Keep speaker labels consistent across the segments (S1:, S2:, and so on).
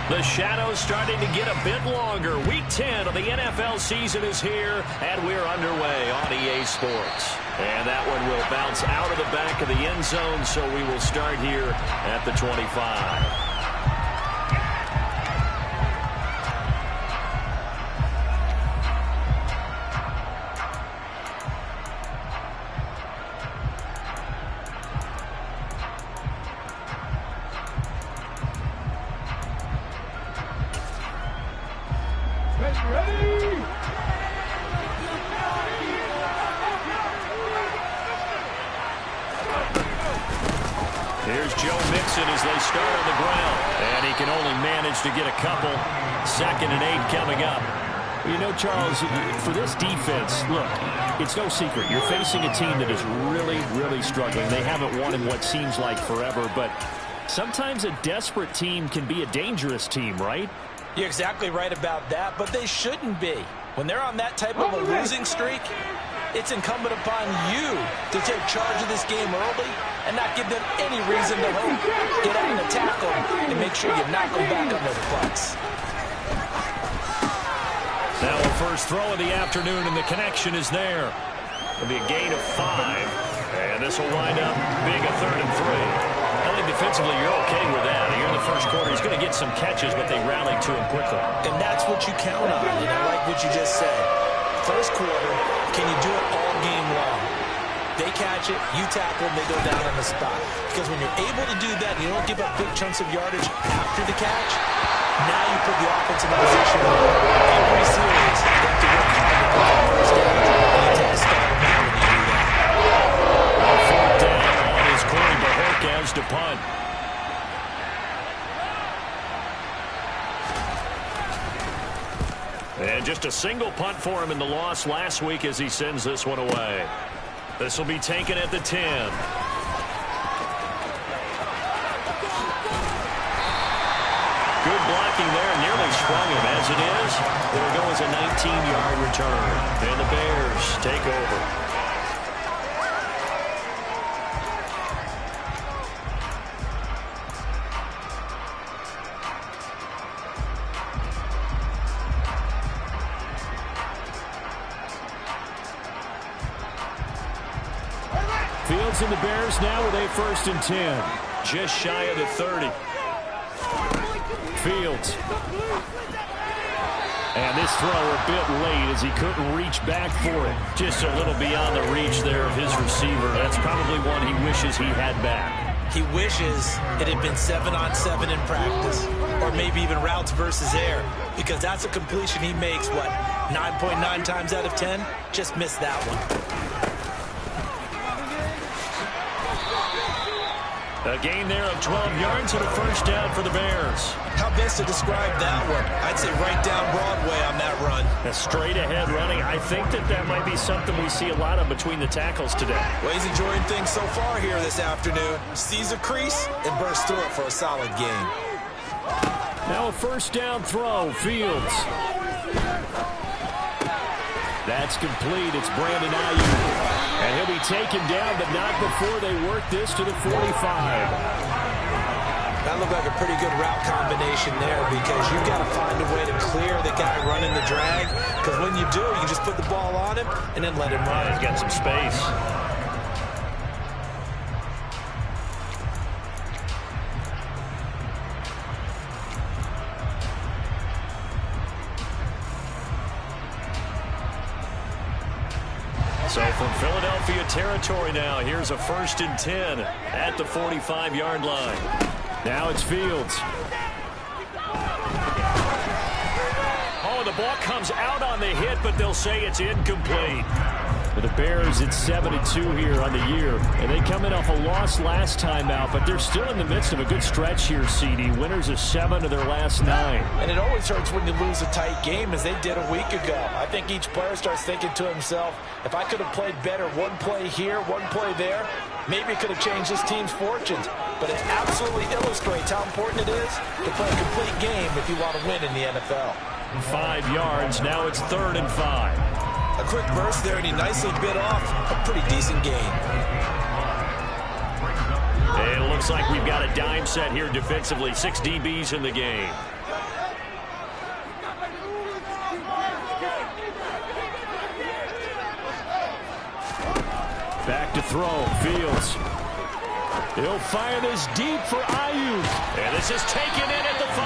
S1: The shadows starting to get a bit longer. Week 10 of the NFL season is here, and we're underway on EA Sports. And that one will bounce out of the back of the end zone, so we will start here at the 25. Here's Joe Mixon as they start on the ground. And he can only manage to get a couple. 2nd and 8 coming up.
S2: Well, you know, Charles, for this defense, look, it's no secret. You're facing a team that is really, really struggling. They haven't won in what seems like forever, but sometimes a desperate team can be a dangerous team, right?
S3: You're exactly right about that, but they shouldn't be. When they're on that type of a losing streak, it's incumbent upon you to take charge of this game early and not give them any reason to hope. Get out and tackle and make sure you knock them back on their butts.
S1: Now a first throw of the afternoon, and the connection is there. It'll be a gain of 5, and this will wind up being a 3rd and 3. I think defensively you're okay with that. Here in the first quarter, he's going to get some catches, but they rallied to him quickly.
S3: And that's what you count on, and I like what you just said. First quarter, can you do it all game long? They catch it, you tackle them, they go down on the spot. Because when you're able to do that, you don't give up big chunks of yardage after the catch, now you put the offense in a position where every series, you have to work hard to put that first down, and you take the start now when you do that.
S1: 4th down is Corey Bojorquez to punt. And just a single punt for him in the loss last week as he sends this one away. This will be taken at the 10. Good blocking there, nearly sprung him. As it is, there goes a 19-yard return. And the Bears take over.
S2: Fields and the Bears now with a 1st and 10.
S1: Just shy of the 30.
S2: Fields. And this throw a bit late as he couldn't reach back for it.
S1: Just a little beyond the reach there of his receiver. That's probably one he wishes he had back.
S3: He wishes it had been 7-on-7 in practice, or maybe even routes versus air, because that's a completion he makes, what, 9.9 times out of 10? Just missed that one.
S1: A gain there of 12 yards and a first down for the Bears.
S3: How best to describe that one? I'd say right down Broadway on that run.
S1: A straight ahead running. I think that might be something we see a lot of between the tackles today.
S3: Well, he's enjoying things so far here this afternoon. Sees a crease and bursts through it for a solid gain.
S2: Now a first down throw. Fields. That's complete. It's Brandon Ayuk. And he'll be taken down, but not before they work this to the 45.
S3: That looked like a pretty good route combination there, because you've got to find a way to clear the guy running the drag. Because when you do, you just put the ball on him and then let him run.
S1: He's got some space. So from Philadelphia territory now, here's a 1st and 10 at the 45-yard line.
S2: Now it's Fields.
S1: Oh, the ball comes out on the hit, but they'll say it's incomplete.
S2: For the Bears, it's 7-2 here on the year. And they come in off a loss last time out, but they're still in the midst of a good stretch here, CD. Winners of 7 of their last 9.
S3: And it always hurts when you lose a tight game, as they did a week ago. I think each player starts thinking to himself, if I could have played better one play here, one play there, maybe it could have changed this team's fortunes. But it absolutely illustrates how important it is to play a complete game if you want to win in the NFL.
S1: 5 yards. Now it's 3rd and 5.
S3: A quick burst there, and he nicely bit off a pretty decent gain.
S1: It looks like we've got a dime set here defensively. 6 DBs in the game.
S2: Back to throw. Fields. He'll fire this deep for Ayuk.
S1: And this is taken in at the 5.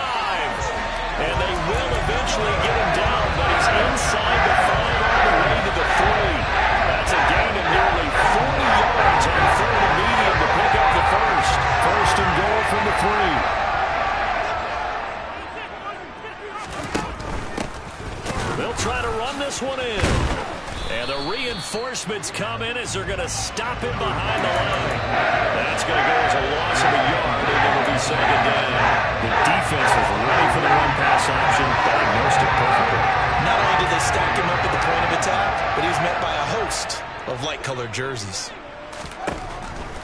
S1: And they will eventually get him down, but he's inside the 5 all the way to the 3. That's a gain of nearly 40 yards on 3rd and medium to pick up the first.
S2: First and goal from the 3.
S1: They'll try to run this one in. And the reinforcements come in as they're going to stop him behind the line. That's going to go as a loss of a yard, and it will be second down.
S2: The defense was ready for the run-pass option, diagnosed it perfectly.
S3: Not only did they stack him up at the point of attack, but he was met by a host of light-colored jerseys.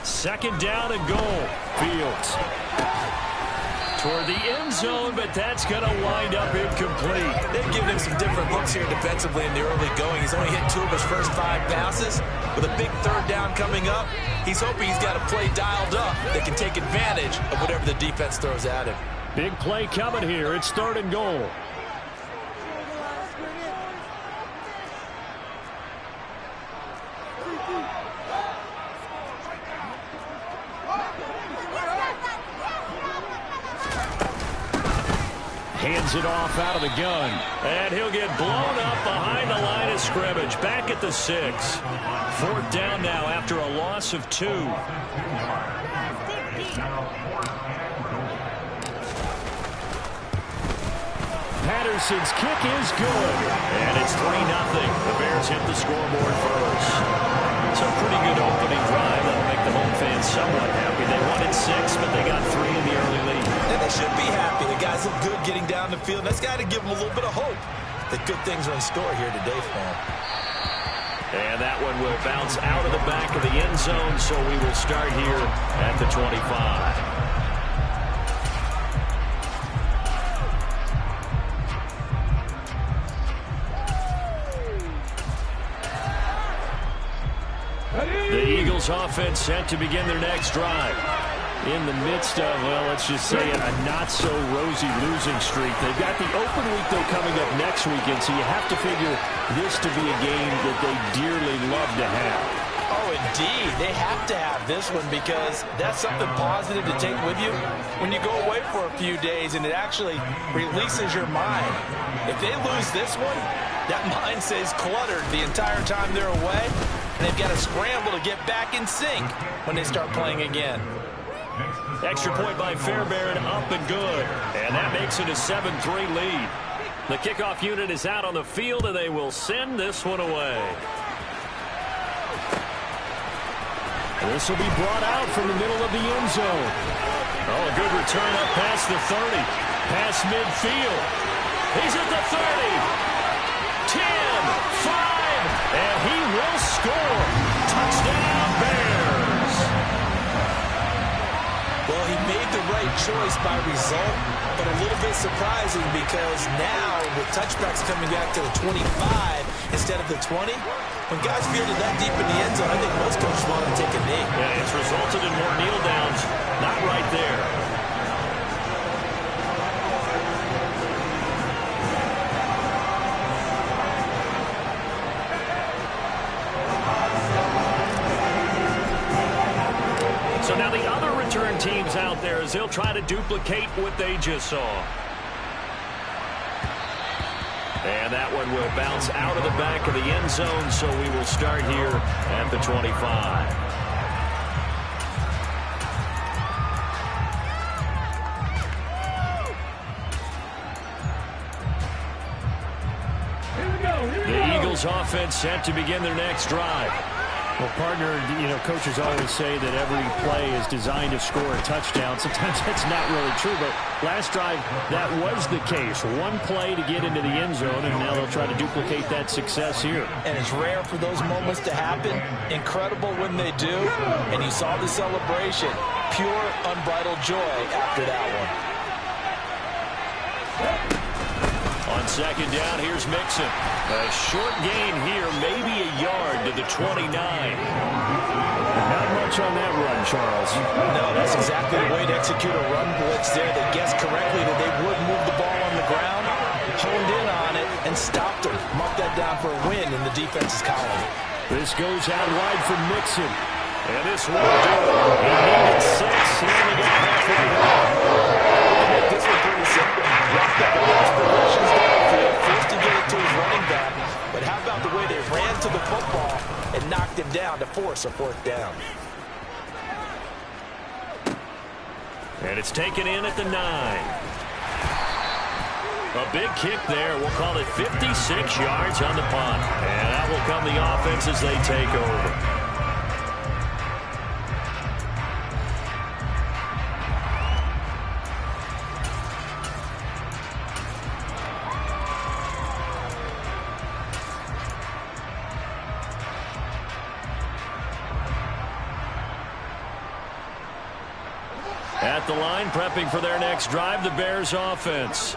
S1: Second down and goal.
S2: Fields.
S1: Toward the end zone, but that's going to wind up incomplete.
S3: They've given him some different looks here defensively in the early going. He's only hit 2 of his first 5 passes. With a big 3rd down coming up, he's hoping he's got a play dialed up that can take advantage of whatever the defense throws at him.
S2: Big play coming here. It's 3rd and goal. Hands it off out of the gun.
S1: And he'll get blown up behind the line of scrimmage. Back at the 6. 4th down now after a loss of 2.
S2: Patterson's kick is good.
S1: And it's 3-0. The Bears hit the scoreboard first. It's a pretty good opening drive. That'll make the home fans somewhat happy. They wanted 6, but they got 3 in the early lead.
S3: And they should be happy. The guys look good getting down the field. That's got to give them a little bit of hope that good things are in store here today for them.
S1: And that one will bounce out of the back of the end zone, so we will start here at the 25. The Eagles offense set to begin their next drive.
S2: In the midst of, well, let's just say a not-so-rosy losing streak. They've got the open week, though, coming up next weekend, so you have to figure this to be a game that they dearly love to have.
S3: Oh, indeed. They have to have this one because that's something positive to take with you when you go away for a few days, and it actually releases your mind. If they lose this one, that mind stays cluttered the entire time they're away, and they've got to scramble to get back in sync when they start playing again.
S1: Extra point by Fairbairn, up and good. And that makes it a 7-3 lead. The kickoff unit is out on the field, and they will send this one away.
S2: This will be brought out from the middle of the end zone.
S1: Oh, a good return up past the 30. Past midfield. He's at the 30. 10, 5, and he will score. Touchdown, Bears.
S3: Well, he made the right choice by result, but a little bit surprising because now with touchbacks coming back to the 25 instead of the 20, when guys fielded that deep in the end zone, I think most coaches want to take a knee.
S1: Yeah, it's resulted in more kneel downs. Not right there. So now the other return teams out there as they'll try to duplicate what they just saw. And that one will bounce out of the back of the end zone, so we will start here at the 25. The Eagles offense set to begin their next drive.
S2: Well, partner, coaches always say that every play is designed to score a touchdown. Sometimes that's not really true, but last drive, that was the case. One play to get into the end zone, and now they'll try to duplicate that success here.
S3: And it's rare for those moments to happen. Incredible when they do. And you saw the celebration. Pure, unbridled joy after that one.
S1: On second down, here's Mixon. A short gain here, maybe a yard to the 29.
S2: Not much on that run, Charles.
S3: No, that's exactly the way to execute a run blitz there. They guessed correctly that they would move the ball on the ground, honed in on it, and stopped them. Mark that down for a win in the defense's column.
S2: This goes out wide for Mixon.
S1: And this won't do it. He needed 6. He only got halfway home.
S3: This was pretty simple. Wrapped up the last progressions downfield, forced to get it to his running back. But how about the way they ran to the football and knocked him down to force a 4th down?
S1: And it's taken in at the 9. A big kick there. We'll call it 56 yards on the punt. And that will come the offense as they take over. At the line, prepping for their next drive, the Bears offense.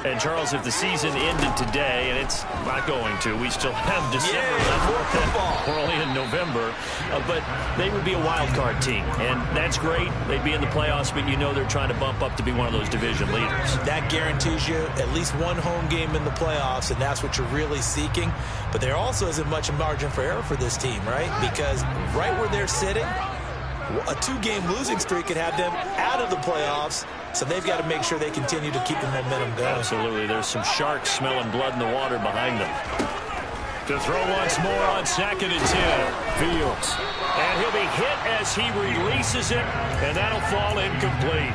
S1: And, Charles, if the season ended today, and it's not going to, we still have December left. We're only in November. But they would be a wild card team, and that's great. They'd be in the playoffs, but you know they're trying to bump up to be one of those division leaders. That guarantees you at least one home game in the playoffs, and that's what you're really seeking. But there also isn't much margin for error for this team, right? Because right where they're sitting, a 2-game losing streak could have them out of the playoffs, so they've got to make sure they continue to keep the momentum going. Absolutely. There's some sharks smelling blood in the water behind them. To throw once more on 2nd and 10. Fields. And he'll be hit as he releases it, and that'll fall incomplete.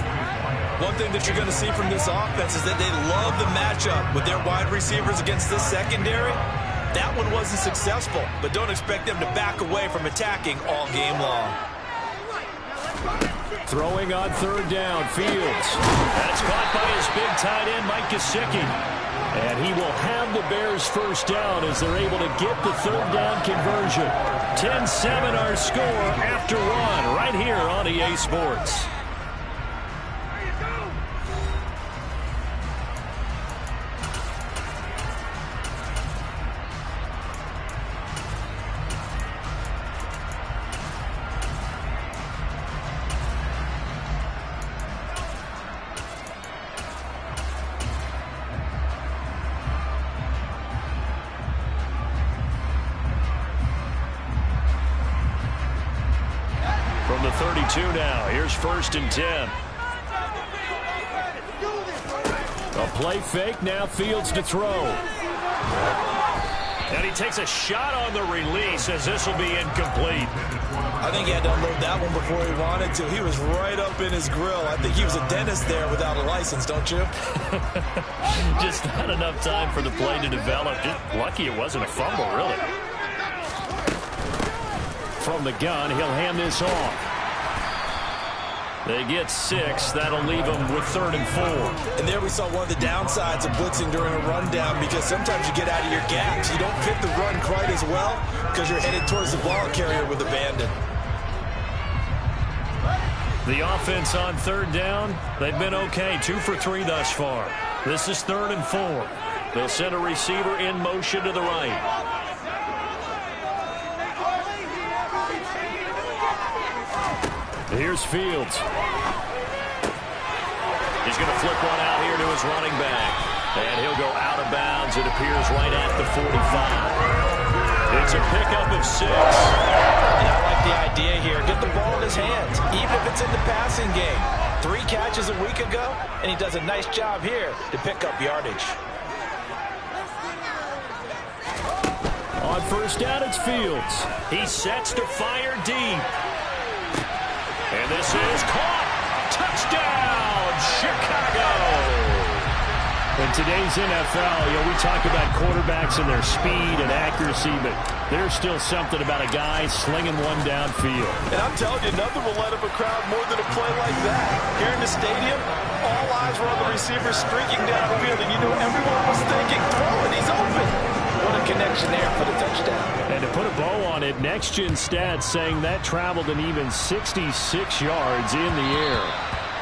S4: One thing that you're going to see from this offense is that they love the matchup with their wide receivers against this secondary. That one wasn't successful, but don't expect them to back away from attacking all game long.
S2: Throwing on 3rd down, Fields.
S1: That's caught by his big tight end, Mike Gesicki.
S2: And he will have the Bears 1st down as they're able to get the 3rd down conversion.
S1: 10-7 our score after 1 right here on EA Sports. From the 32 now, here's 1st and 10.
S2: A play fake, now Fields to throw.
S1: And he takes a shot on the release as this will be incomplete.
S4: I think he had to unload that one before he wanted to. He was right up in his grill. I think he was a dentist there without a license, don't you?
S1: Just not enough time for the play to develop. Just lucky it wasn't a fumble, really.
S2: From the gun, he'll hand this off.
S1: They get 6. That'll leave them with 3rd and 4.
S4: And there we saw one of the downsides of blitzing during a rundown, because sometimes you get out of your gaps. You don't fit the run quite as well because you're headed towards the ball carrier with abandon.
S1: The offense on 3rd down, they've been okay. 2 for 3 thus far. This is 3rd and 4. They'll send a receiver in motion to the right.
S2: Here's Fields.
S1: He's going to flip one out here to his running back. And he'll go out of bounds. It appears right at the 45. It's a pickup of 6.
S3: And I like the idea here. Get the ball in his hands, even if it's in the passing game. 3 catches a week ago, and he does a nice job here to pick up yardage.
S2: On 1st down, it's Fields.
S1: He sets to fire deep. And this is caught. Touchdown, Chicago.
S2: In today's NFL, we talk about quarterbacks and their speed and accuracy, but there's still something about a guy slinging one downfield.
S4: And I'm telling you, nothing will light up a crowd more than a play like that. Here in the stadium, all eyes were on the receiver streaking downfield, and everyone was thinking, throw it, he's open. What a connection there for the touchdown.
S2: And to put a bow on it, Next Gen Stats saying that traveled an even 66 yards in the air.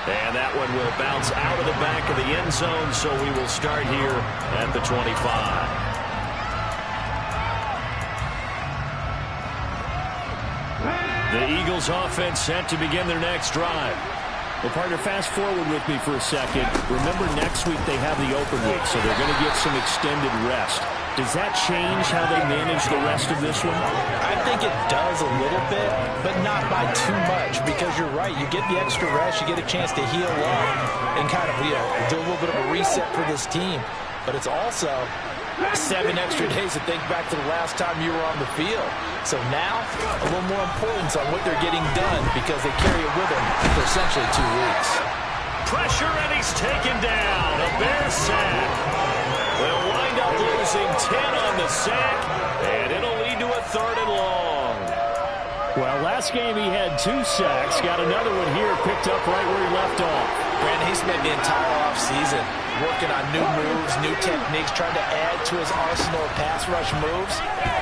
S1: And that one will bounce out of the back of the end zone, so we will start here at the 25. The Eagles offense set to begin their next drive.
S2: Well, partner, fast forward with me for a second. Remember, next week they have the open week, so they're going to get some extended rest. Does that change how they manage the rest of this one?
S3: I think it does a little bit, but not by too much, because you're right. You get the extra rest, you get a chance to heal up and kind of, do a little bit of a reset for this team. But it's also 7 extra days to think back to the last time you were on the field. So now, a little more importance on what they're getting done because they carry it with them for essentially 2 weeks.
S1: Pressure, and he's taken down. A Bears sack. They'll wind up losing 10 on the sack, and it'll lead to a 3rd and long.
S2: Well, last game he had 2 sacks. Got another one here picked up right where he left off.
S3: Brandon, he spent the entire offseason working on new moves, new techniques, trying to add to his arsenal of pass rush moves.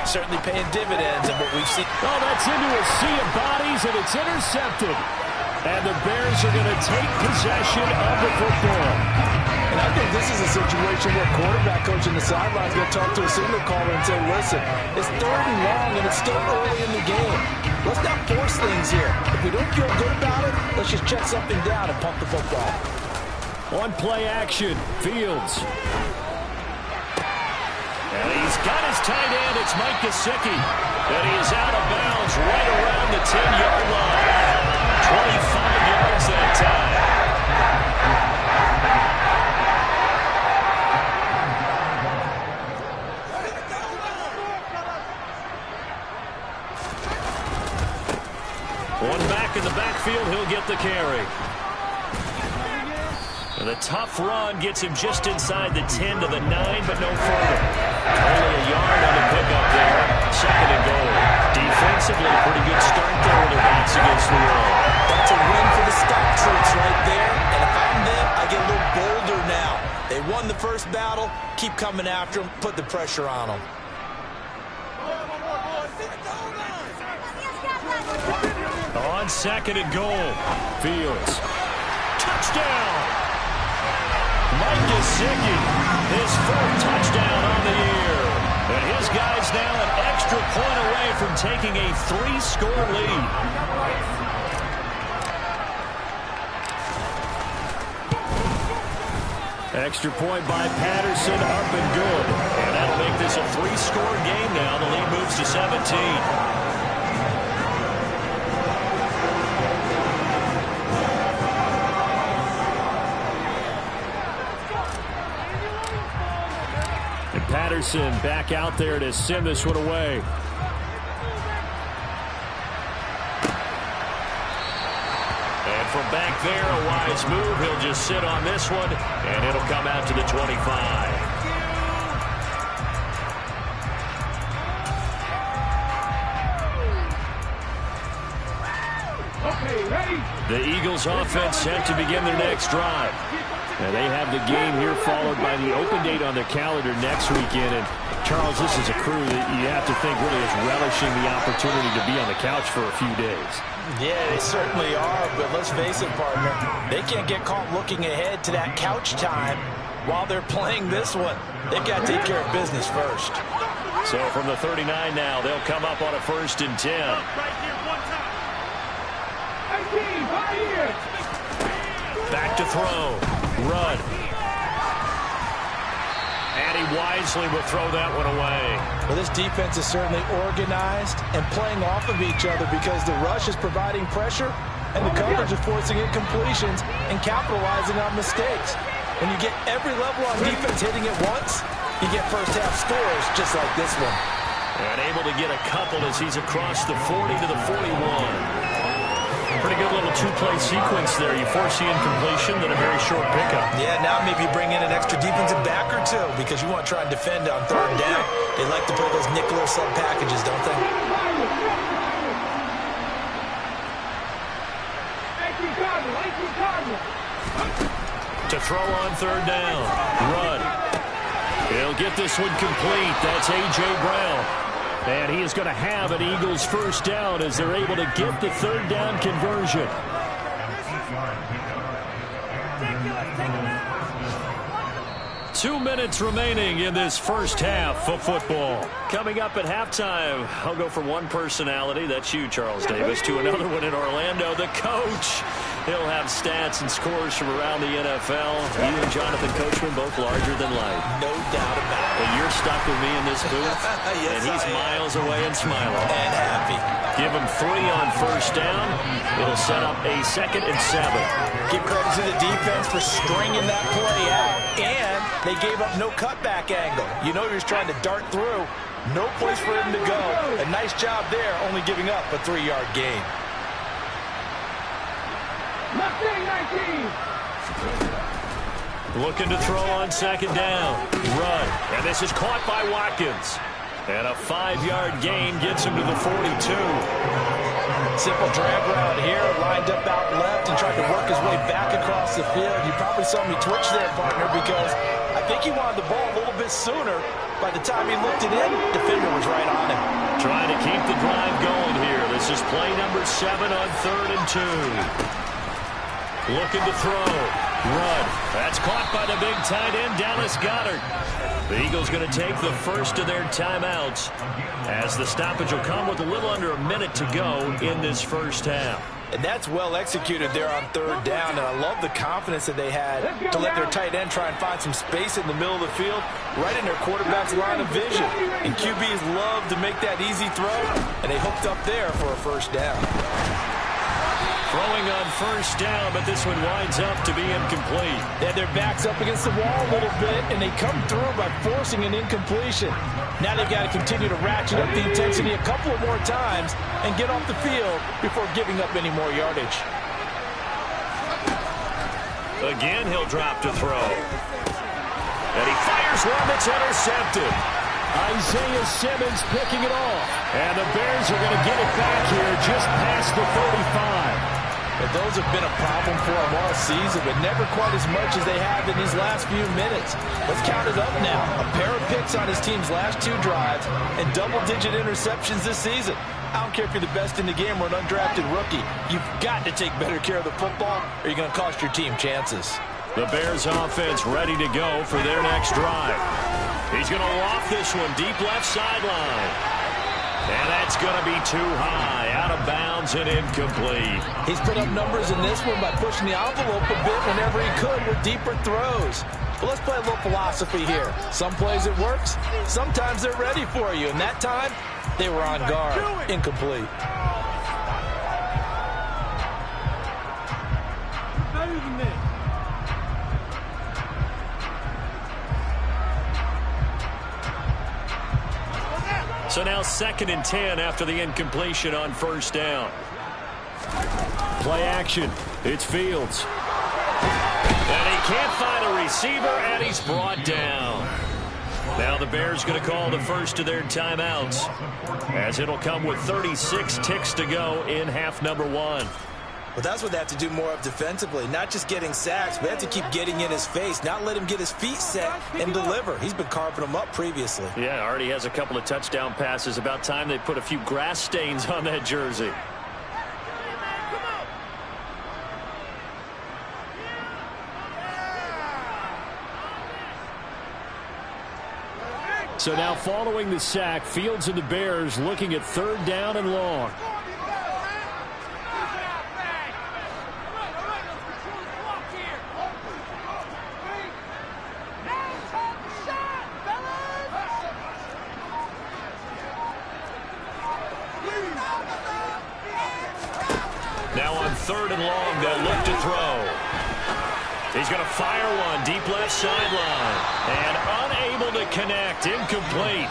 S3: Certainly paying dividends in what we've seen.
S2: Oh, that's into a sea of bodies, and it's intercepted. And the Bears are going to take possession of the football.
S3: And I think this is a situation where quarterback coach in the sideline is going to talk to a signal caller and say, listen, it's 3rd and long, and it's still early in the game. Let's not force things here. If we don't feel good about it, let's just check something down and pump the football.
S2: On play action, Fields.
S1: And he's got his tight end. It's Mike Gesicki. And he is out of bounds right around the 10-yard line. 25 yards that time. One back in the backfield, he'll get the carry. And the tough run gets him just inside the 10 to the 9, but no further. Only a yard on the pickup there. 2nd and goal. Defensively, pretty good start there with their backs against the wall.
S3: That's a win for the stock troops right there. And if I'm them, I get a little bolder now. They won the first battle. Keep coming after them. Put the pressure on them.
S1: On 2nd and goal. Fields. Touchdown! Mike Gesicki, his 4th touchdown on the year. And his guys now an extra point away from taking a 3-score lead.
S2: Extra point by Patterson, up and good.
S1: And that'll make this a 3-score game now. The lead moves to 17.
S2: Patterson back out there to send this one away.
S1: And from back there, a wise move. He'll just sit on this one, and it'll come out to the 25. The Eagles offense set to begin their next drive.
S2: And they have the game here followed by the open date on their calendar next weekend. And, Charles, this is a crew that you have to think really is relishing the opportunity to be on the couch for a few days.
S3: Yeah, they certainly are, but let's face it, partner. They can't get caught looking ahead to that couch time while they're playing this one. They've got to take care of business first.
S1: So from the 39 now, they'll come up on a 1st and 10. Back to throw. Rudd. And he wisely will throw that one away.
S3: Well, this defense is certainly organized and playing off of each other because the rush is providing pressure and the coverage is forcing incompletions and capitalizing on mistakes. When you get every level on defense hitting it once, you get first-half scores just like this one.
S1: And able to get a couple as he's across the 40 to the 41. Pretty good little 2-play sequence there. You force the incompletion, then a very short pickup.
S3: Yeah, now maybe you bring in an extra defensive back or two because you want to try and defend on 3rd down. They like to play those nickel or sub packages, don't they?
S1: To throw on 3rd down. Rudd. He'll get this one complete. That's A.J. Brown.
S2: And he is going to have an Eagles 1st down as they're able to get the 3rd down conversion.
S1: 2 minutes remaining in this first half of football. Coming up at halftime, I'll go from one personality, that's you, Charles Davis, to another one in Orlando, the coach. He'll have stats and scores from around the NFL. You and Jonathan Coachman, both larger than life.
S3: No doubt about it.
S1: And you're stuck with me in this booth,
S3: Yes,
S1: and he's miles away and smiling.
S3: And happy.
S1: Give him 3 on first down. It'll set up a 2nd and 7.
S3: Give credit to the defense for stringing that play out. And they gave up no cutback angle. You know he was trying to dart through. No place for him to go. A nice job there, only giving up a 3-yard gain.
S1: Looking to throw on 2nd down. Run. And this is caught by Watkins. And a 5-yard gain gets him to the 42.
S3: Simple drag route here, lined up out left and tried to work his way back across the field. You probably saw me twitch there, partner, because I think he wanted the ball a little bit sooner. By the time he looked it in, defender was right on him.
S1: Trying to keep the drive going here. This is play number 7 on 3rd and 2. Looking to throw. Run. That's caught by the big tight end, Dallas Goedert. The Eagles going to take the first of their timeouts as the stoppage will come with a little under a minute to go in this first half.
S3: And that's well executed there on 3rd down, and I love the confidence that they had to let their tight end try and find some space in the middle of the field, right in their quarterback's line of vision. And QBs love to make that easy throw, and they hooked up there for a first down.
S1: Throwing on first down, but this one winds up to be incomplete.
S3: They had their backs up against the wall a little bit, and they come through by forcing an incompletion. Now they've got to continue to ratchet up the intensity a couple of more times and get off the field before giving up any more yardage.
S1: Again, he'll drop to throw. And he fires one that's intercepted.
S2: Isaiah Simmons picking it off. And the Bears are going to get it back here just past the 35.
S3: But those have been a problem for them all season, but never quite as much as they have in these last few minutes. Let's count it up now. A pair of picks on his team's last 2 drives and double-digit interceptions this season. I don't care if you're the best in the game or an undrafted rookie. You've got to take better care of the football or you're going to cost your team chances.
S1: The Bears offense ready to go for their next drive. He's going to loft this one deep left sideline. And that's going to be too high, out of bounds and incomplete.
S3: He's put up numbers in this one by pushing the envelope a bit whenever he could with deeper throws. But let's play a little philosophy here. Some plays it works, sometimes they're ready for you. And that time, they were on guard. Incomplete.
S5: Better than this.
S1: So now 2nd and 10 after the incompletion on first down.
S2: Play action. It's Fields.
S1: And he can't find a receiver, and he's brought down. Now the Bears going to call the first of their timeouts, as it'll come with 36 ticks to go in half number 1.
S3: But that's what they have to do more of defensively, not just getting sacks. We have to keep getting in his face, not let him get his feet set and deliver. He's been carving them up previously.
S1: Yeah, already has a couple of touchdown passes. About time they put a few grass stains on that jersey.
S2: So now following the sack, Fields and the Bears looking at 3rd down and long.
S1: Now on 3rd and long, they'll look to throw. He's going to fire one deep left sideline. And unable to connect. Incomplete.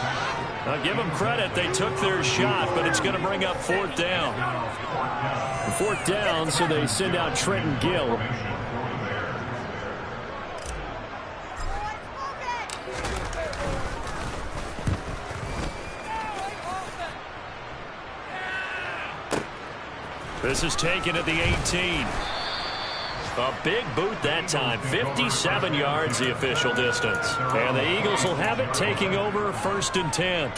S1: Now give them credit. They took their shot, but it's going to bring up 4th down.
S2: 4th down, so they send out Trenton Gill.
S1: This is taken at the 18. A big boot that time. 57 yards the official distance. And the Eagles will have it taking over 1st and 10.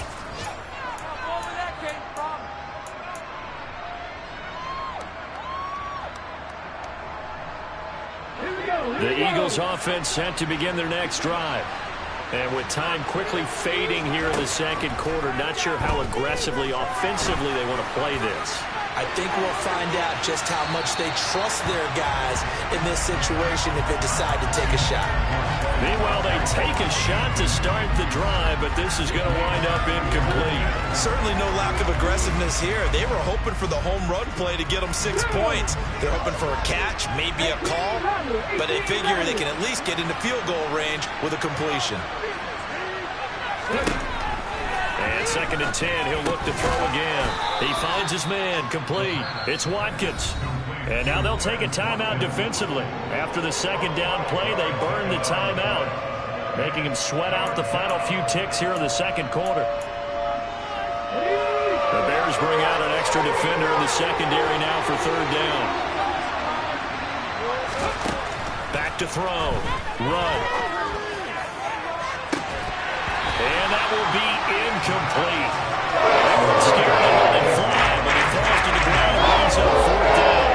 S5: Here we go.
S1: The Eagles offense set to begin their next drive. And with time quickly fading here in the second quarter, not sure how aggressively, offensively they want to play this.
S3: I think we'll find out just how much they trust their guys in this situation if they decide to take a shot.
S1: Meanwhile, they take a shot to start the drive, but this is going to wind up incomplete.
S3: Certainly no lack of aggressiveness here. They were hoping for the home run play to get them 6 points. They're hoping for a catch, maybe a call, but they figure they can at least get into field goal range with a completion.
S1: And 2nd and 10, he'll look to throw again. He finds his man, complete. It's Watkins. And now they'll take a timeout defensively. After the second down play, they burn the timeout, making him sweat out the final few ticks here in the second quarter. The Bears bring out an extra defender in the secondary now for 3rd down. Back to throw. Run. And that will be incomplete. They weren't scared to let it fly, but he falls to the ground and brings up 4th down.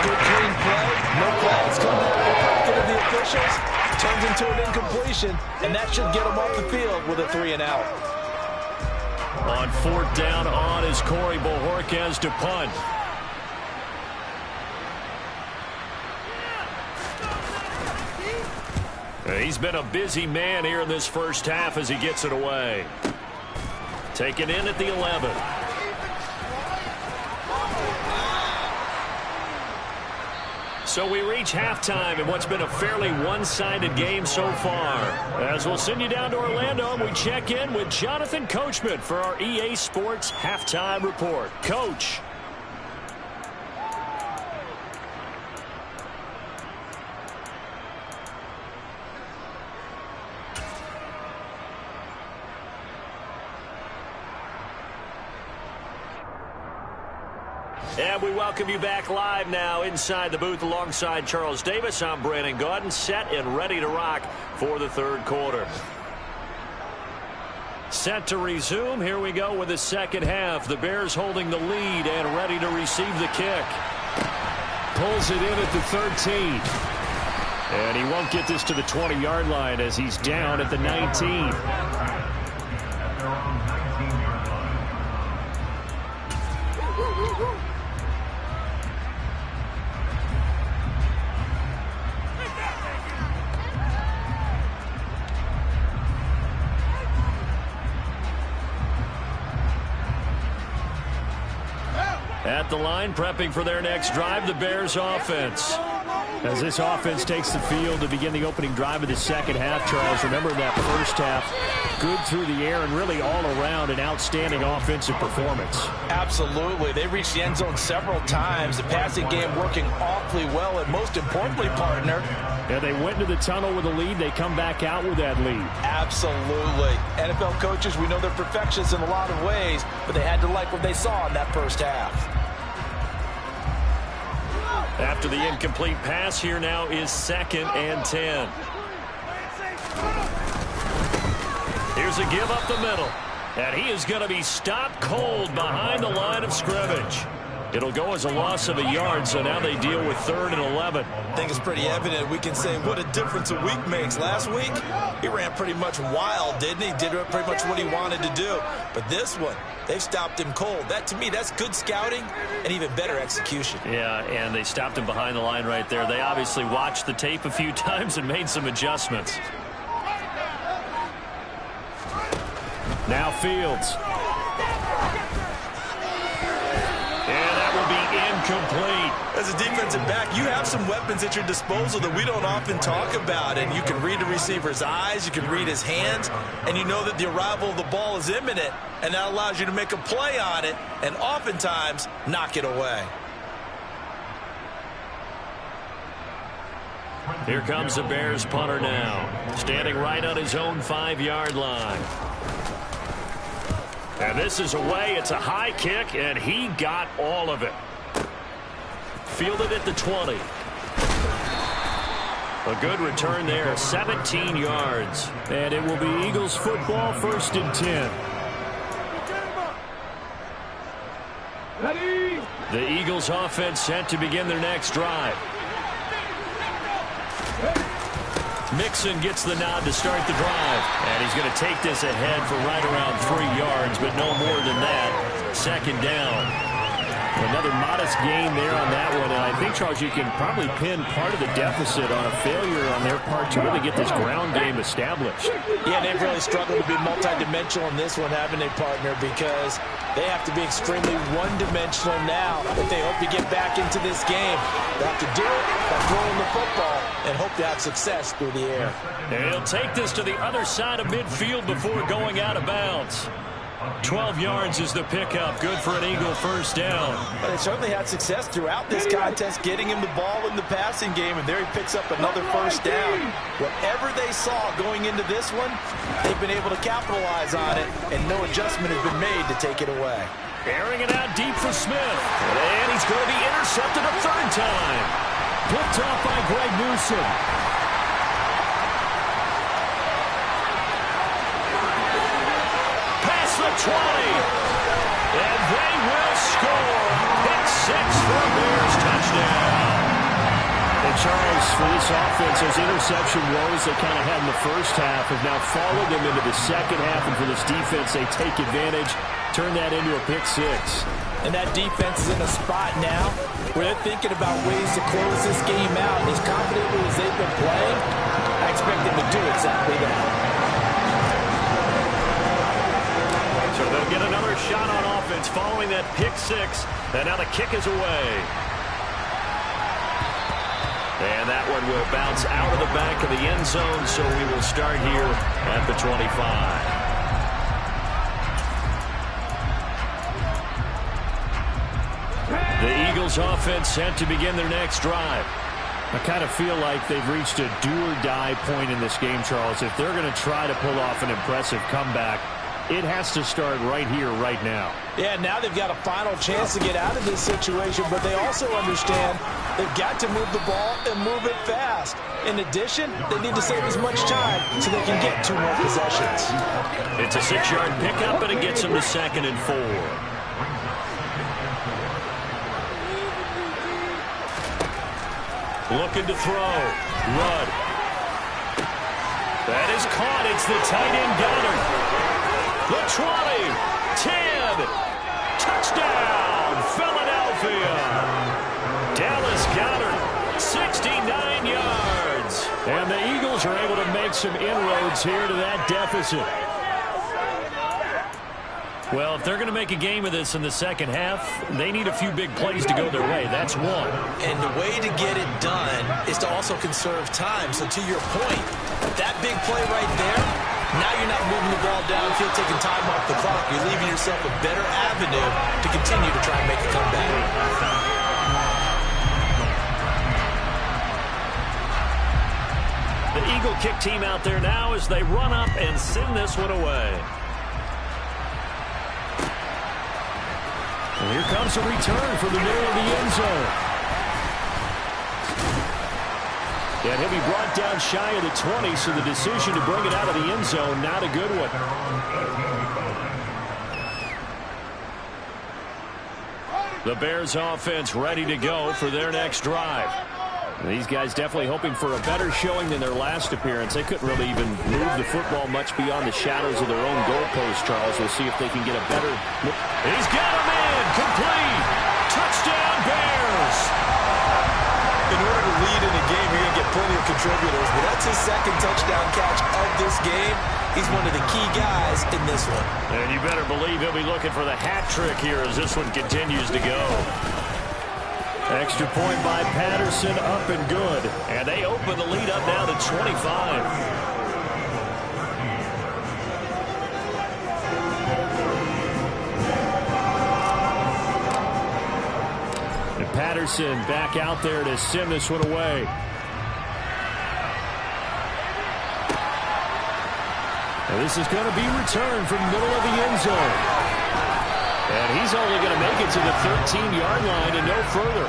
S3: Good clean play. No flags coming out of the pocket of the officials. Turns into an incompletion, and that should get them off the field with a 3-and-out.
S1: On 4th down, on is Corey Bojorquez to punt. He's been a busy man here in this first half as he gets it away. Taken in at the 11. So we reach halftime in what's been a fairly one-sided game so far. As we'll send you down to Orlando, we check in with Jonathan Coachman for our EA Sports Halftime Report. Coach. And we welcome you back live now inside the booth alongside Charles Davis. I'm Brandon Gaudin, set and ready to rock for the 3rd quarter. Set to resume. Here we go with the second half. The Bears holding the lead and ready to receive the kick. Pulls it in at the 13. And he won't get this to the 20-yard line as he's down at the 19. At the line, prepping for their next drive, the Bears offense. As this offense takes the field to begin the opening drive of the second half, Charles, remember that first half, good through the air and really all around an outstanding offensive performance.
S3: Absolutely. They reached the end zone several times. The passing game working awfully well, and most importantly, partner.
S2: Yeah, they went into the tunnel with a lead. They come back out with that lead.
S3: Absolutely. NFL coaches, we know they're perfectionists in a lot of ways, but they had to like what they saw in that first half.
S1: After the incomplete pass, here now is 2nd and 10. Here's a give up the middle. And he is going to be stopped cold behind the line of scrimmage. It'll go as a loss of a yard, so now they deal with 3rd and 11.
S3: I think it's pretty evident. We can say what a difference a week makes. Last week, he ran pretty much wild, didn't he? Did pretty much what he wanted to do. But this one, they've stopped him cold. That, to me, that's good scouting and even better execution.
S1: Yeah, and they stopped him behind the line right there. They obviously watched the tape a few times and made some adjustments. Now Fields. Incomplete.
S3: As a defensive back, you have some weapons at your disposal that we don't often talk about. And you can read a receiver's eyes, you can read his hands, and you know that the arrival of the ball is imminent, and that allows you to make a play on it and oftentimes knock it away.
S1: Here comes the Bears punter now, standing right on his own 5-yard line. And this is away. It's a high kick, and he got all of it. Fielded at the 20. A good return there, 17 yards.
S2: And it will be Eagles football, 1st and 10.
S1: The Eagles offense set to begin their next drive. Mixon gets the nod to start the drive. And he's going to take this ahead for right around 3 yards, but no more than that. Second down. Another modest gain there on that one, and I think, Charles, you can probably pin part of the deficit on a failure on their part to really get this ground game established.
S3: Yeah, they've really struggled to be multidimensional in this one, haven't they, partner, because they have to be extremely one-dimensional now if they hope to get back into this game. They have to do it by throwing the football and hope to have success through the air.
S1: And he'll take this to the other side of midfield before going out of bounds. 12 yards is the pickup. Good for an Eagle first down.
S3: But they certainly had success throughout this contest, getting him the ball in the passing game, and there he picks up another first down. Whatever they saw going into this one, they've been able to capitalize on it, and no adjustment has been made to take it away.
S1: Airing it out deep for Smith. And he's going to be intercepted a third time.
S2: Picked off by Greg Newsome.
S1: Past the 20. And they will score. Pick 6 for a Bears touchdown.
S2: And Charles, for this offense, those interception woes they kind of had in the first half have now followed them into the second half. And for this defense, they take advantage, turn that into a pick 6.
S3: And that defense is in a spot now where they're thinking about ways to close this game out. And as confidently as they've been playing, I expect them to do exactly that.
S1: So they'll get another shot on offense following that pick 6. And now the kick is away. And that one will bounce out of the back of the end zone, so we will start here at the 25. The Eagles offense set to begin their next drive.
S2: I kind of feel like they've reached a do-or-die point in this game, Charles. If they're going to try to pull off an impressive comeback, it has to start right here, right now.
S3: Yeah, now they've got a final chance to get out of this situation, but they also understand they've got to move the ball and move it fast. In addition, they need to save as much time so they can get 2 more possessions.
S1: It's a 6-yard pickup, and it gets them to 2nd and 4. Looking to throw. Rudd. That is caught. It's the tight end Goddard. The 20. 10. Touchdown, Philadelphia. Dallas Goddard, 69 yards.
S2: And the Eagles are able to make some inroads here to that deficit.
S1: Well, if they're going to make a game of this in the second half, they need a few big plays to go their way. That's one.
S3: And the way to get it done is to also conserve time. So to your point, that big play right there, now you're not moving the ball downfield, taking time off the clock. You're leaving yourself a better avenue to continue to try and make a comeback.
S1: The Eagle kick team out there now as they run up and send this one away.
S2: And here comes a return from the middle of the end zone. And he'll be brought down shy of the 20, so the decision to bring it out of the end zone, not a good one.
S1: The Bears offense ready to go for their next drive.
S2: These guys definitely hoping for a better showing than their last appearance. They couldn't really even move the football much beyond the shadows of their own goalpost, Charles. We'll see if they can get a better look.
S1: He's got him in. Complete. Touchdown, Bears.
S3: In order to lead in a game, you're going to get plenty of contributors, but that's his 2nd touchdown catch of this game. He's one of the key guys in this one.
S1: And you better believe he'll be looking for the hat trick here as this one continues to go.
S2: Extra point by Patterson, up and good.
S1: And they open the lead up now to 25.
S2: And Patterson back out there to send this one away. And this is going to be returned from the middle of the end zone.
S1: And he's only going to make it to the 13-yard line and no further.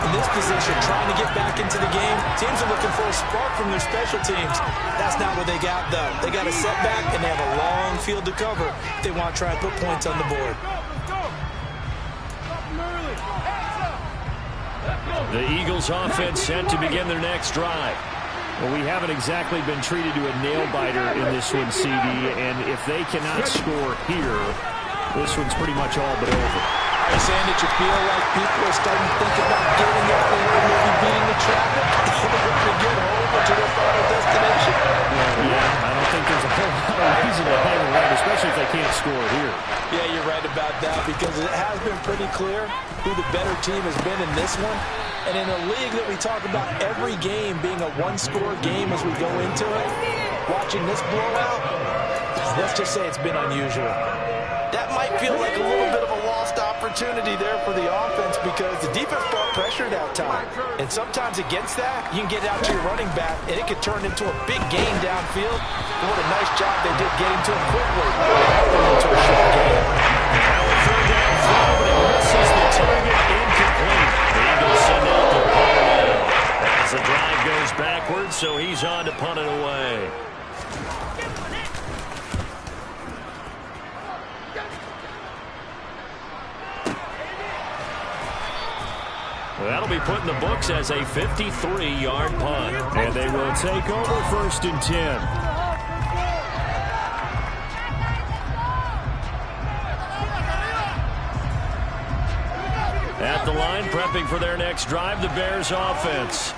S3: In this position, trying to get back into the game, teams are looking for a spark from their special teams. That's not what they got, though. They got a setback, and they have a long field to cover if they want to try and put points on the board.
S1: The Eagles offense set to begin their next drive.
S2: Well, we haven't exactly been treated to a nail-biter in this one, CD, and if they cannot score here, this one's pretty much all but over.
S3: Are you saying that you feel like people are starting to think about getting up and maybe beating the traffic in order to get home or to their final destination?
S2: Yeah, I don't think there's a whole lot of reason to hang around, especially if they can't score here.
S3: Yeah, you're right about that, because it has been pretty clear who the better team has been in this one. And in a league that we talk about every game being a one-score game as we go into it, watching this blowout, let's just say it's been unusual.
S4: That might feel like a little bit of a lost opportunity there for the offense because the defense brought pressure that time. And sometimes against that, you can get out to your running back, and it could turn into a big gain downfield. And what a nice job they did getting to it quickly. Into a short game.
S1: Now a third down throw, but it misses the target, incomplete. The Eagles send out the punter now. As the drive goes backwards, so he's on to punt it away. That'll be put in the books as a 53-yard punt.
S2: And they will take over 1st and 10.
S1: At the line, prepping for their next drive, the Bears offense.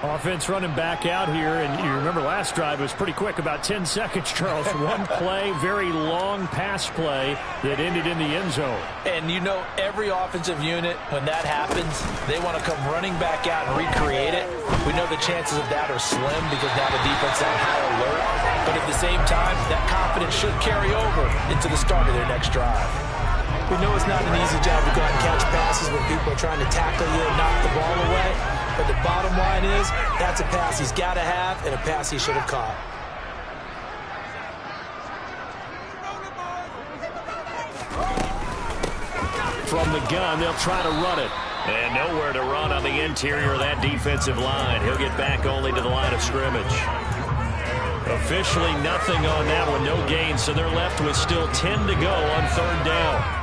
S2: Offense running back out here, and you remember last drive was pretty quick, about 10 seconds, Charles. One play, very long pass play that ended in the end zone.
S3: And you know every offensive unit, when that happens, they want to come running back out and recreate it. We know the chances of that are slim because now the defense is on high alert. But at the same time, that confidence should carry over into the start of their next drive. We know it's not an easy job to go out and catch passes when people are trying to tackle you and knock the ball away. But the bottom line is, that's a pass he's got to have and a pass he should have caught.
S1: From the gun, they'll try to run it. And nowhere to run on the interior of that defensive line. He'll get back only to the line of scrimmage. Officially nothing on that one, no gain, so they're left with still 10 to go on 3rd down.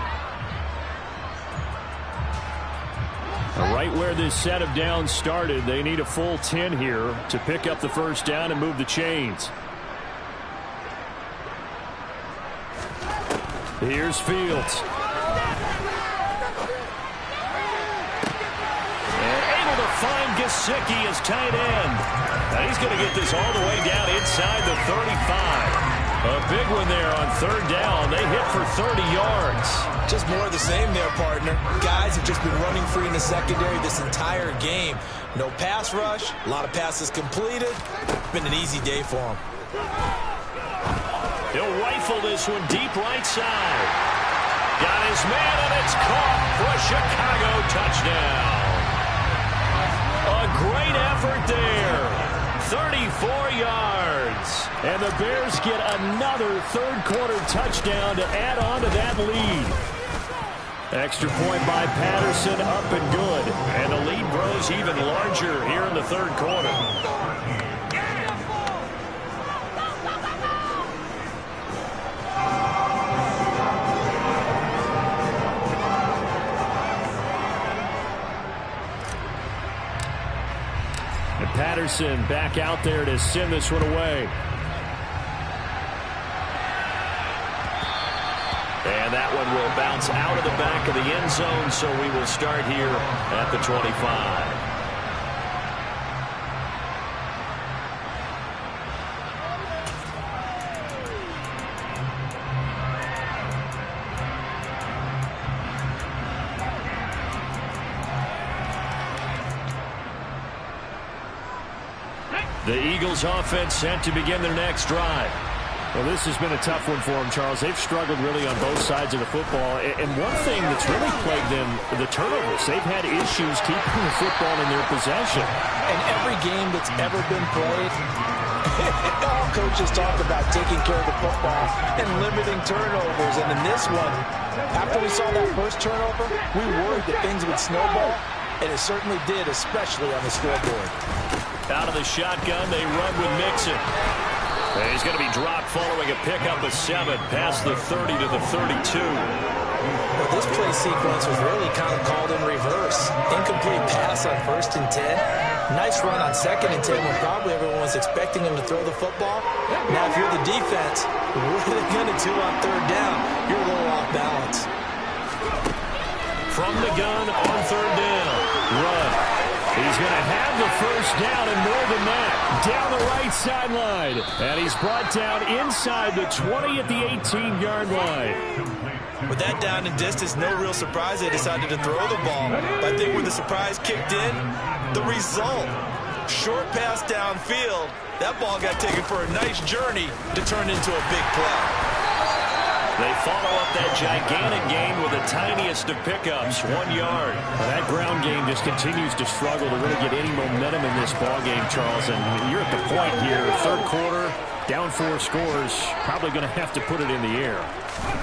S2: Right where this set of downs started, they need a full 10 here to pick up the 1st down and move the chains. Here's Fields.
S1: And able to find Gesicki as tight end. Now he's going to get this all the way down inside the 35. A big one there on 3rd down. They hit for 30 yards.
S3: Just more of the same there, partner. Guys have just been running free in the secondary this entire game. No pass rush, a lot of passes completed. Been an easy day for them.
S1: He'll rifle this one deep right side. Got his man, and it's caught for a Chicago touchdown. A great effort there. 34 yards.
S2: And the Bears get another 3rd quarter touchdown to add on to that lead. Extra point by Patterson, up and good.
S1: And the lead grows even larger here in the 3rd quarter.
S2: And Patterson back out there to send this one away.
S1: And that one will bounce out of the back of the end zone, so we will start here at the 25. The Eagles offense set to begin their next drive.
S2: Well, this has been a tough one for them, Charles. They've struggled really on both sides of the football. And one thing that's really plagued them, the turnovers. They've had issues keeping the football in their possession.
S3: And every game that's ever been played, all coaches talk about taking care of the football and limiting turnovers. And in this one, after we saw that first turnover, we worried that things would snowball. And it certainly did, especially on the scoreboard.
S1: Out of the shotgun, they run with Mixon. And he's going to be dropped following a pickup of 7 past the 30 to the 32.
S3: Well, this play sequence was really kind of called in reverse. Incomplete pass on 1st and 10. Nice run on 2nd and 10 when probably everyone was expecting him to throw the football. Now, if you're the defense, what are they going to do on 3rd down? You're a little off balance.
S1: From the gun on 3rd down. Run. He's going to have the 1st down and more than that. Down the right sideline. And he's brought down inside the 20 at the 18-yard line.
S3: With that down and distance, no real surprise they decided to throw the ball. But I think where the surprise kicked in, the result. Short pass downfield. That ball got taken for a nice journey to turn into a big play.
S1: They follow up that gigantic gain with the tiniest of pickups, 1 yard.
S2: Well, that ground game just continues to struggle to really get any momentum in this ball game, Charles. And you're at the point here, 3rd quarter, down 4 scores, probably going to have to put it in the air.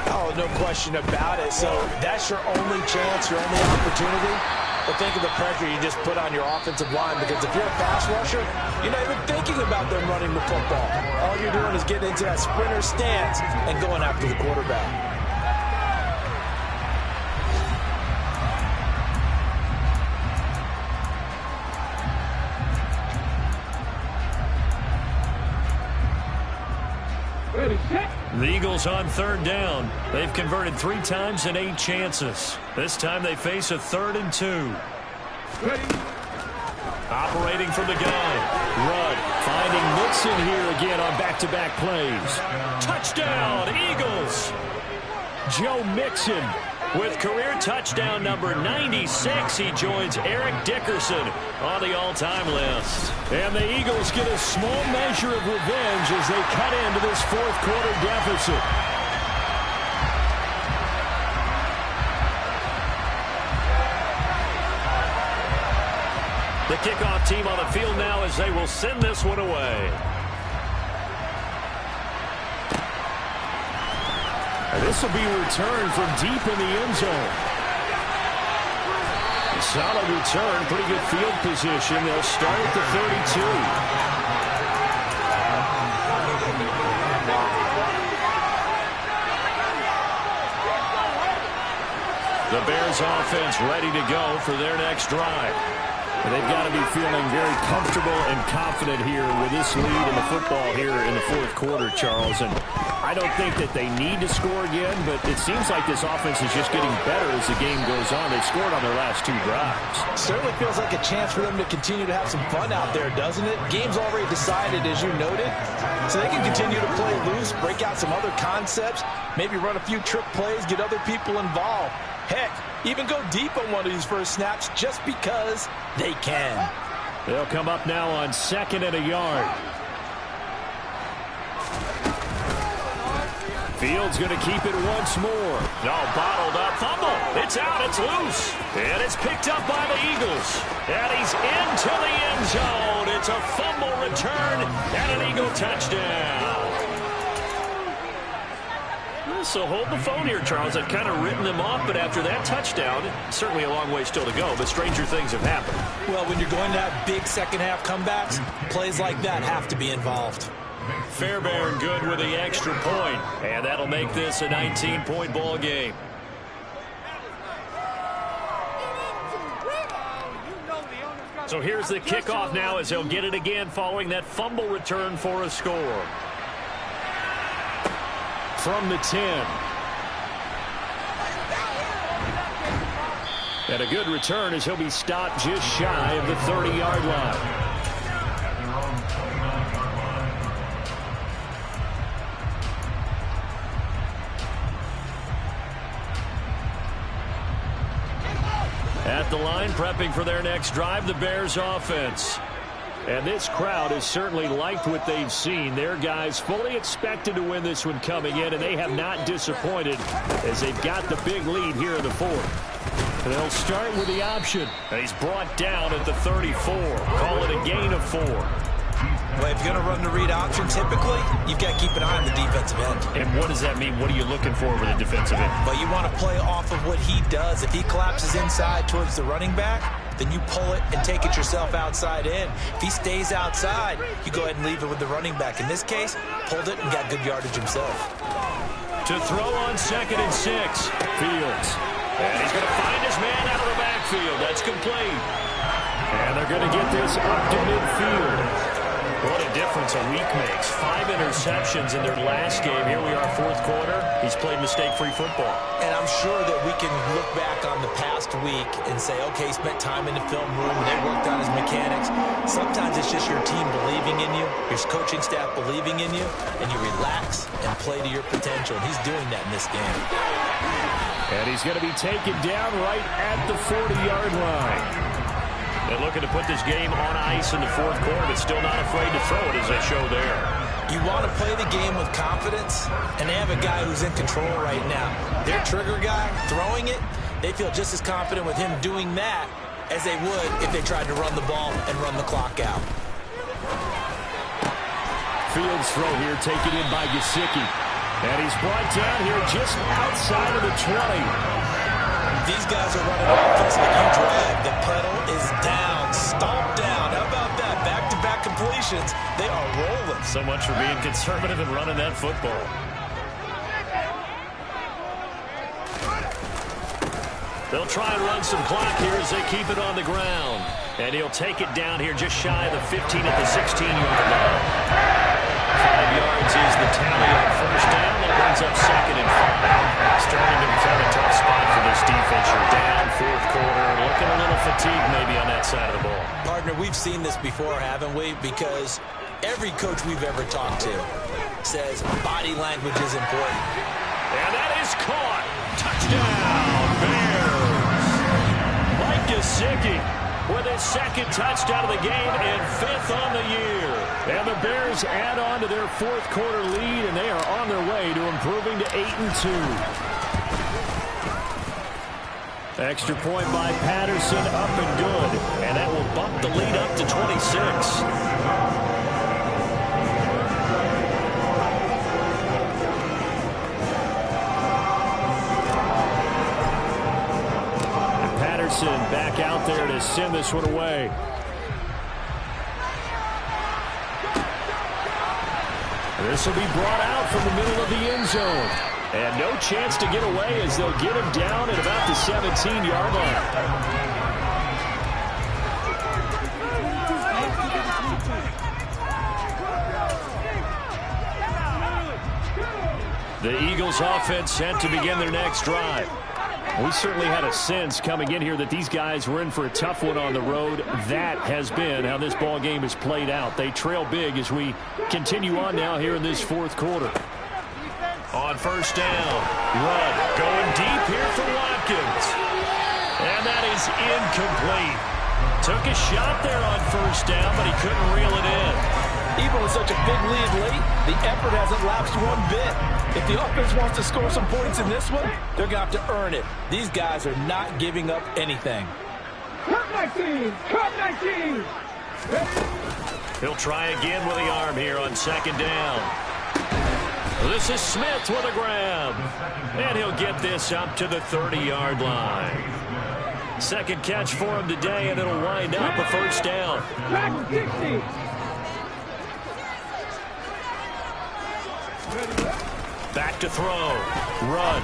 S3: Oh, no question about it. So that's your only chance, your only opportunity. But think of the pressure you just put on your offensive line, because if you're a pass rusher, you're not even thinking about them running the football. All you're doing is getting into that sprinter stance and going after the quarterback.
S1: The Eagles on 3rd down. They've converted 3 times in 8 chances. This time they face a 3rd and 2. Operating from the gun. Rudd finding Mixon here again on back-to-back plays. Touchdown, Eagles! Joe Mixon with career touchdown number 96. He joins Eric Dickerson on the all-time list. And the Eagles get a small measure of revenge as they cut into this 4th quarter deficit. The kickoff team on the field now as they will send this one away.
S2: And this will be returned from deep in the end zone.
S1: Solid return, pretty good field position. They'll start at the 32. The Bears offense ready to go for their next drive.
S2: They've got to be feeling very comfortable and confident here with this lead in the football here in the 4th quarter, Charles. And I don't think that they need to score again, but it seems like this offense is just getting better as the game goes on. They've scored on their last 2 drives.
S3: Certainly feels like a chance for them to continue to have some fun out there, doesn't it? Game's already decided, as you noted, so they can continue to play loose, break out some other concepts, maybe run a few trick plays, get other people involved. Heck, even go deep on one of these first snaps just because they can.
S2: They'll come up now on 2nd and a yard. Fields going to keep it once more.
S1: No, bottled up. Fumble. It's out. It's loose. And it's picked up by the Eagles. And he's into the end zone. It's a fumble return and an Eagle touchdown. So hold the phone here, Charles. I've kind of written them off, but after that touchdown, certainly a long way still to go, but stranger things have happened.
S3: Well, when you're going to have big second-half comebacks, plays like that have to be involved.
S1: Fairbairn good with the extra point, and that'll make this a 19-point ball game. So here's the kickoff now as he'll get it again following that fumble return for a score.
S2: From the 10. And a good return as he'll be stopped just shy of the 30-yard line.
S1: At the line, prepping for their next drive, the Bears offense. And this crowd has certainly liked what they've seen. Their guys fully expected to win this one coming in, and they have not disappointed as they've got the big lead here in the 4th. And they'll start with the option. And he's brought down at the 34. Call it a gain of 4.
S3: Well, if you're going to run the read option, typically, you've got to keep an eye on the defensive end.
S1: And what does that mean? What are you looking for with the defensive end?
S3: But you want to play off of what he does. If he collapses inside towards the running back, then you pull it and take it yourself outside in. If he stays outside, you go ahead and leave it with the running back. In this case, pulled it and got good yardage himself.
S1: To throw on 2nd and 6. Fields. And he's going to find his man out of the backfield. That's complete.
S2: And they're going to get this up to midfield.
S1: What a difference a week makes. 5 interceptions in their last game. Here we are, 4th quarter. He's played mistake-free football.
S3: And I'm sure that we can look back on the past week and say, okay, he spent time in the film room and they worked on his mechanics. Sometimes it's just your team believing in you, your coaching staff believing in you, and you relax and play to your potential. And he's doing that in this game.
S2: And he's going to be taken down right at the 40-yard line.
S1: They're looking to put this game on ice in the 4th quarter, but still not afraid to throw it as they show there.
S3: You want to play the game with confidence, and they have a guy who's in control right now. Their trigger guy, throwing it, they feel just as confident with him doing that as they would if they tried to run the ball and run the clock out.
S2: Fields throw here taken in by Gesicki. And he's brought down here just outside of the 20.
S3: These guys are running offense like you drag. The pedal is down, stomped down. How about that? Back-to-back completions. They are rolling.
S1: So much for being conservative and running that football. They'll try and run some clock here as they keep it on the ground. And he'll take it down here just shy of the 15 at the 16-yard line. 5 yards is the tally on 1st down. That brings up 2nd and 5. Starting to become a tough spot for this defense. You're down 4th quarter. Looking a little fatigued maybe on that side of the ball.
S3: Partner, we've seen this before, haven't we? Because every coach we've ever talked to says body language is important.
S1: And that is caught. Touchdown, Bears. Mike Gesicki with his 2nd touchdown of the game and 5th on the year.
S2: And the Bears add on to their 4th quarter lead, and they are on their way to improving to 8-2. Extra point by Patterson, up and good.
S1: And that will bump the lead up to 26.
S2: Back out there to send this one away. This will be brought out from the middle of the end zone. And no chance to get away as they'll get him down at about the 17-yard line.
S1: The Eagles offense set to begin their next drive.
S2: We certainly had a sense coming in here that these guys were in for a tough one on the road. That has been how this ball game has played out. They trail big as we continue on now here in this 4th quarter.
S1: On 1st down, Rudd going deep here for Watkins. And that is incomplete. Took a shot there on 1st down, but he couldn't reel it in.
S4: Even with such a big lead late, the effort hasn't lapsed one bit. If the offense wants to score some points in this one, they're going to have to earn it. These guys are not giving up anything.
S5: Cut 19! Cut 19!
S1: He'll try again with the arm here on 2nd down. This is Smith with a grab. And he'll get this up to the 30-yard line. 2nd catch for him today, and it'll wind up a 1st down.
S5: Back 60!
S1: Back to throw. Rudd.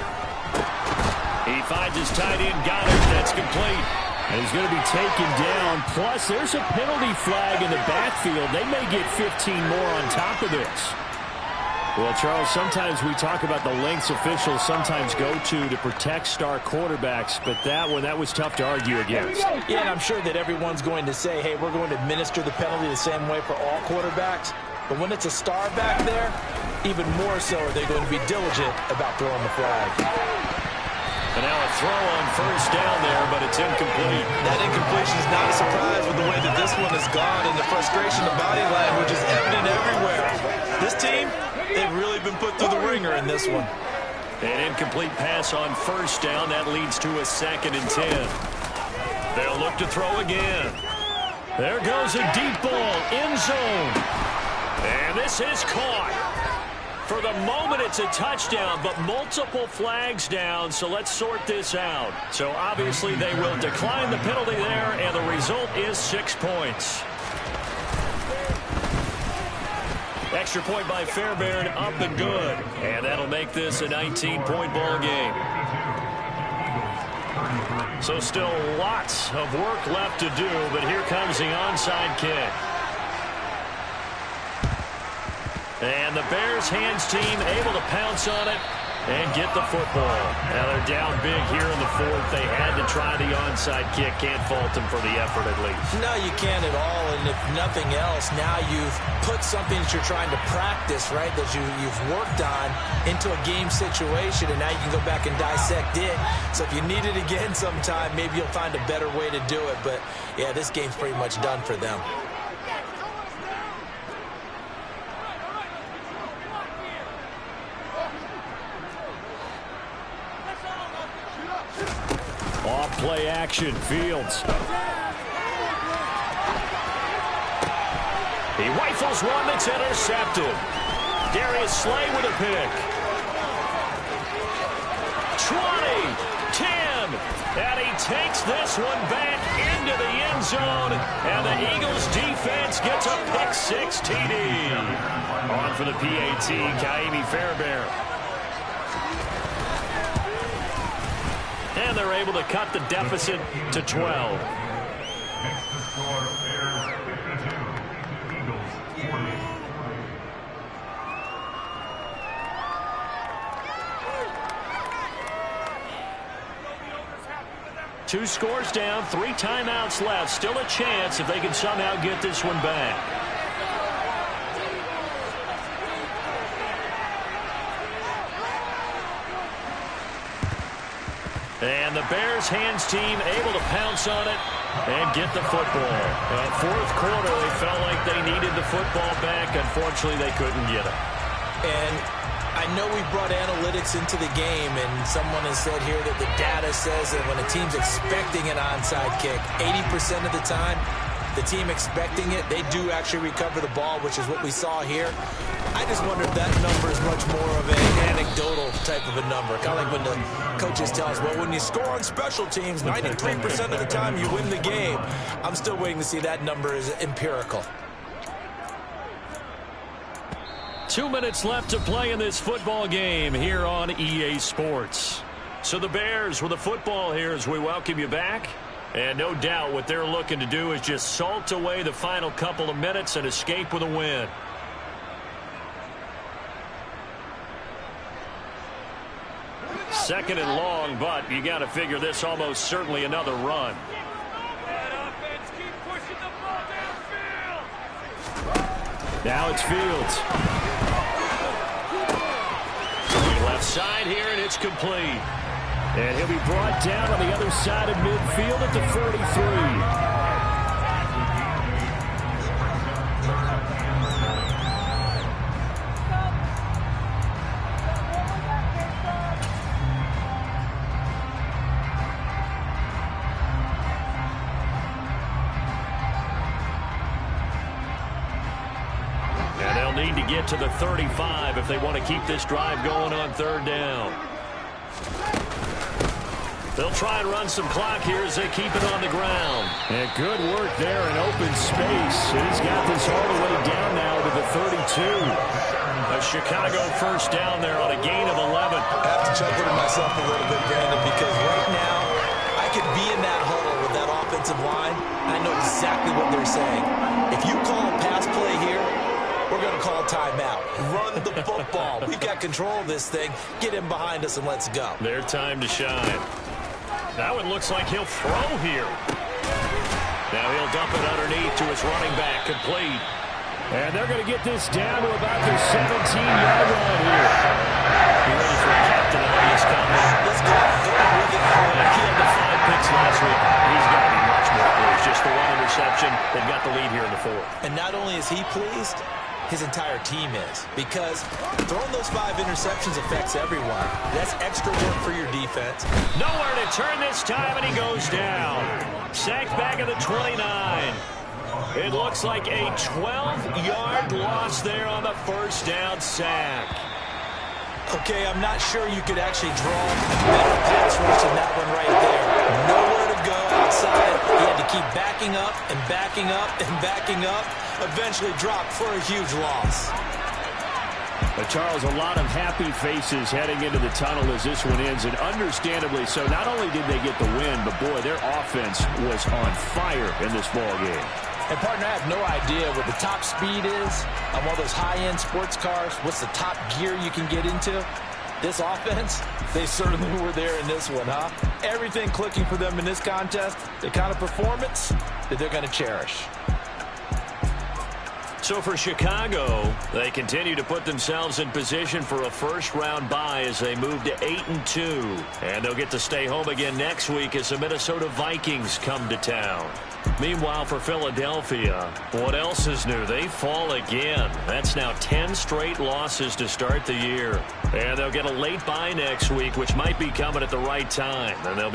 S1: He finds his tight end, Goddard. That's complete.
S2: And he's going to be taken down. Plus, there's a penalty flag in the backfield. They may get 15 more on top of this. Well, Charles, sometimes we talk about the lengths officials sometimes go to protect star quarterbacks, but that was tough to argue against.
S3: Yeah, and I'm sure that everyone's going to say, hey, we're going to administer the penalty the same way for all quarterbacks. But when it's a star back there, even more so are they going to be diligent about throwing the flag.
S1: And now a throw on 1st down there, but it's incomplete.
S3: That incompletion is not a surprise with the way that this one has gone, and the frustration of body language is evident everywhere. This team, they've really been put through the ringer in this one.
S1: An incomplete pass on 1st down. That leads to a 2nd and 10. They'll look to throw again. There goes a deep ball, end zone. And this is caught. For the moment, it's a touchdown, but multiple flags down, so let's sort this out. So obviously they will decline the penalty there, and the result is 6 points. Extra point by Fairbairn, up and good. And that'll make this a 19-point ball game. So still lots of work left to do, but here comes the onside kick. And the Bears hands team able to pounce on it and get the football. Now they're down big here in the fourth. They had to try the onside kick. Can't fault them for the effort at least.
S3: No, you can't at all. And if nothing else, now you've put something that you're trying to practice, right, that you've worked on into a game situation, and now you can go back and dissect it. So if you need it again sometime, maybe you'll find a better way to do it. But, yeah, this game's pretty much done for them.
S1: Play action, Fields. He rifles one that's intercepted. Darius Slay with a pick. 20, 10, and he takes this one back into the end zone, and the Eagles defense gets a pick six TD. On for the PAT, Ka'imi Fairbairn. And they're able to cut the deficit to 12. Two scores down, 3 timeouts left. Still a chance if they can somehow get this one back. And the Bears hands team able to pounce on it and get the football. Fourth quarter, they felt like they needed the football back. Unfortunately, they couldn't get it.
S3: And I know we brought analytics into the game, and someone has said here that the data says that when a team's expecting an onside kick, 80% of the time, the team expecting it, they do actually recover the ball, which is what we saw here. I just wonder if that number is much more of an anecdotal type of a number. Kind of like when the coaches tell us, well, when you score on special teams, 93% of the time you win the game. I'm still waiting to see that number is empirical.
S1: 2 minutes left to play in this football game here on EA Sports. So the Bears with the football here as we welcome you back. And no doubt what they're looking to do is just salt away the final couple of minutes and escape with a win. Second and long, but you got to figure this almost certainly another run. Now it's Fields. Left side here, and it's complete. And he'll be brought down on the other side of midfield at the 43. Need to get to the 35 if they want to keep this drive going on third down. They'll try and run some clock here as they keep it on the ground. And good work there in open space. He's got this all the way down now to the 32. A Chicago first down there on a gain of 11.
S3: I have to chuckle to myself a little bit, Brandon, because right now I could be in that huddle with that offensive line. I know exactly what they're saying. If you call a pass play here, we're going to call timeout. Run the football. We've got control of this thing. Get him behind us and let's go.
S1: Their time to shine. That one looks like he'll throw here. Now he'll dump it underneath to his running back, complete. And they're going to get this down to about the 17-yard line here. You ready for a Captain Obvious comment?
S3: Let's go.
S1: He had the 5 picks last week. He's got to be much more pleased. Just the one interception. They've got the lead here in the fourth.
S3: And not only is he pleased, his entire team is, because throwing those 5 interceptions affects everyone. That's extra work for your defense.
S1: Nowhere to turn this time, and he goes down. Sacked back at the 29. It looks like a 12-yard loss there on the first down sack.
S3: Okay, I'm not sure you could actually draw a better pass rush than that one right there. Nowhere to go outside. He had to keep backing up and backing up and backing up. Eventually dropped for a huge loss.
S2: But Charles, a lot of happy faces heading into the tunnel as this one ends, and understandably so. Not only did they get the win, but boy, their offense was on fire in this ball game.
S3: And, partner, I have no idea what the top speed is on one of those high-end sports cars. What's the top gear you can get into? This offense, they certainly were there in this one, huh? Everything clicking for them in this contest, the kind of performance that they're going to cherish.
S1: So for Chicago, they continue to put themselves in position for a first-round bye as they move to 8-2. And they'll get to stay home again next week as the Minnesota Vikings come to town. Meanwhile, for Philadelphia, what else is new? They fall again. That's now 10 straight losses to start the year. And they'll get a late bye next week, which might be coming at the right time. And they'll